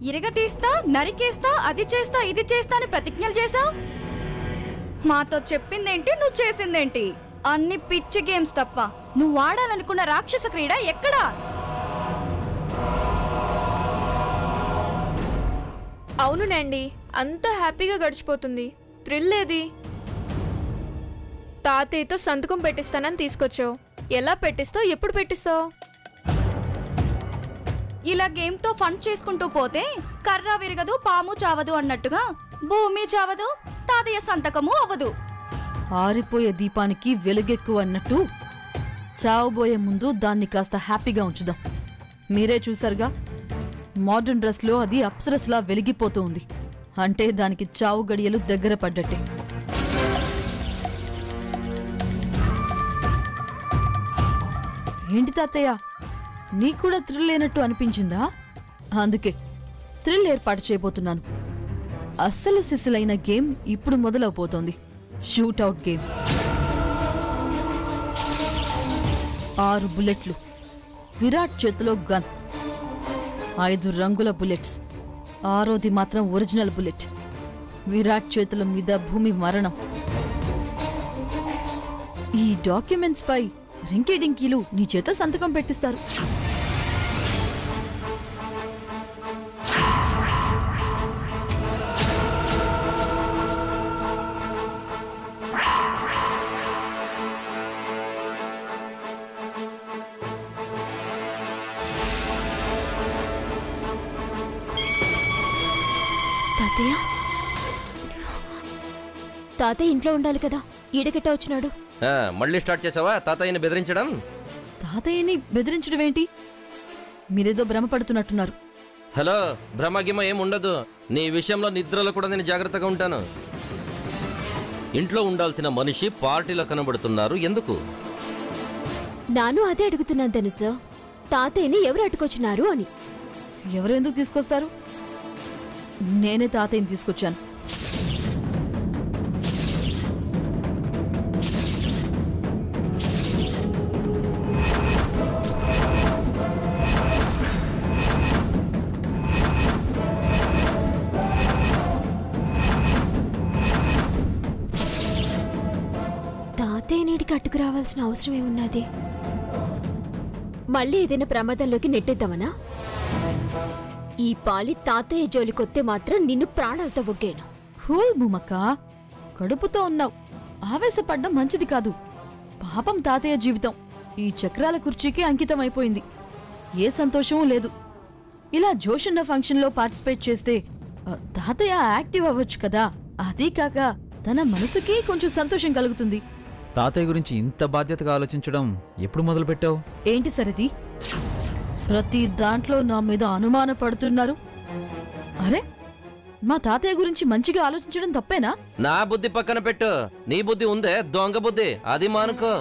ఇరగతీస్తా, నరికేస్తా, అది చేస్తా, ఇది చేస్తా అని ప్రతిజ్ఞలు చేసావు. మాతో చెప్పిందేంటి, నువ్వు చేసిందేంటి? అన్ని పిచ్చి గేమ్స్ తప్ప నువ్వు ఆడాలనుకున్న రాక్షస క్రీడ ఎక్కడా? అవునునండి, అంత హ్యాపీగా గడిచిపోతుంది. థ్రిల్ ఏది? తాతయ్యతో సంతకం పెట్టిస్తానని తీసుకొచ్చావు. ఎలా పెట్టిస్తావు, ఎప్పుడు పెట్టిస్తావు? ఇలా గేమ్తో ఫన్ చేసుకుంటూ పోతే కర్ర విరగదు, పాము చావదు అన్నట్టుగా భూమి చావదు, తాతయ్య సంతకము అవ్వదు. ఆరిపోయే దీపానికి వెలుగెక్కువ అన్నట్టు చావబోయే ముందు దాన్ని కాస్త హ్యాపీగా ఉంచుదాం. మీరే చూసారుగా, మోడర్న్ డ్రెస్లో అది అప్సరస్లా వెలిగిపోతూ ఉంది. అంటే దానికి చావు గడియలు దగ్గర పడ్డట్టే. ఏంటి తాతయ్య, నీకు కూడా థ్రిల్ లేనట్టు అనిపించిందా? అందుకే థ్రిల్ ఏర్పాటు చేయబోతున్నాను. అస్సలు సిస్సులైన గేమ్ ఇప్పుడు మొదలవబోతోంది. Shootout game. 6 బుల్లెట్లు, విరాట్ చేతిలో గన్, 5 రంగుల బుల్లెట్స్, 6వది మాత్రం ఒరిజినల్ బుల్లెట్. విరాట్ చేతుల మీద భూమి మరణం. ఈ డాక్యుమెంట్స్ పై రింకీ డింకీలు నీ చేత సంతకం పెట్టిస్తారు. తాతయ్య ఇంట్లో ఉండాలి కదా, ఈడకెట్టా వచ్చినాడు? మళ్ళీ స్టార్ట్ చేసావా తాతయ్యని బెదిరించడం? తాతయ్యని బెదిరించడం ఏంటి? మీరేదో భ్రమపడుతున్నట్టున్నారు. హలో, భ్రమగిమ ఏముండదు. నీ విషయంలో నిద్రలో కూడా నేను జాగ్రత్తగా ఉంటాను. ఇంట్లో ఉండాల్సిన మనిషి పార్టీలో కనబడుతున్నారు, ఎందుకు? నాను అదే అడుగుతున్నాను తెలుసా, తాతయ్యని ఎవరు అట్టుకొచ్చినారు అని. ఎవరు ఎందుకు తీసుకొస్తారు? నేనే తాతయ్యని తీసుకొచ్చాను. తాతయ్య నీటికి అట్టుకు రావాల్సిన అవసరం ఏమున్నది? మళ్ళీ ఏదైనా ప్రమాదంలోకి నెట్టేద్దామనా? ఈ పాలి తాతయ్య జోలికొత్తే మాత్రం నిన్ను ప్రాణాలతో ఒగ్గేను. హూల్ భూమక్క, కడుపుతో ఉన్నావు. ఆవేశపడ్డం మంచిది కాదు. పాపం తాతయ్య జీవితం ఈ చక్రాల కుర్చీకి అంకితం అయిపోయింది. ఏ సంతోషమూ లేదు. ఇలా జోషున్న ఫంక్షన్లో పార్టిసిపేట్ చేస్తే తాతయ్య యాక్టివ్ అవ్వచ్చు కదా. అదీ కాక తన మనసుకి కొంచెం సంతోషం కలుగుతుంది. తాతయ్య గురించి ఇంత బాధ్యతగా ఆలోచించడం ఎప్పుడు మొదలు పెట్టావు? ఏంటి సరిది, ప్రతి దాంట్లో నా మీద అనుమాన పడుతున్నారు? అరే, మా తాతయ్య గురించి మంచిగా ఆలోచించడం తప్పేనా? నా బుద్ధి పక్కన పెట్టు, నీ బుద్ధి ఉందే దొంగ బుద్ధి, అది మానుకో.